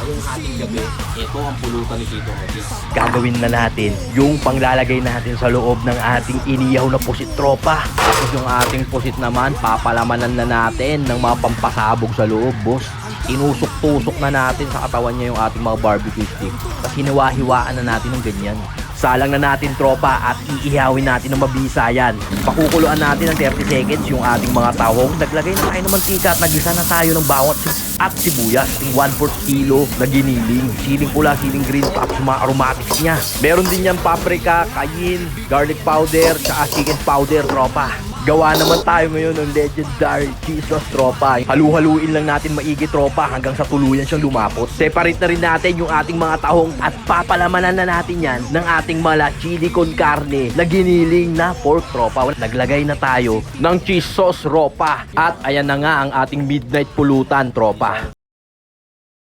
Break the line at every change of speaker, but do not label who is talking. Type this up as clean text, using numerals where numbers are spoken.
ngayong ating gabi, ito ang pulutan ni Tito Otis.
Gagawin na natin yung panglalagay natin sa loob ng ating inihaw na pusit, tropa. Tapos yung ating pusit naman, papalamanan na natin ng mga pampasabog sa loob, boss. Inusok-tusok na natin sa katawan niya yung ating mga barbecue stick. Tapos hinawa-hiwaan na natin ng ganyan. Salang na natin, tropa, at iihawin natin ng mabisa yan. Pakukuluan natin ng 30 seconds yung ating mga tahong. Naglagay na tayo ng mantika at nagisa na tayo ng bawat at sibuyas. Yung 1/4 kilo na giniling. Siling pula, siling green, tapos mga aromatics niya. Meron din yan paprika, cayenne, garlic powder, tsaka chicken powder, tropa. Gawa naman tayo ngayon ng legendary cheese sauce, tropa. Halu-haluin lang natin maigi, tropa, hanggang sa tuluyan siyang lumapot. Separate na rin natin yung ating mga tahong at papalamanan na natin yan ng ating mala chili con carne na giniling na pork, tropa. Naglagay na tayo ng cheese sauce, tropa. At ayan na nga ang ating midnight pulutan, tropa.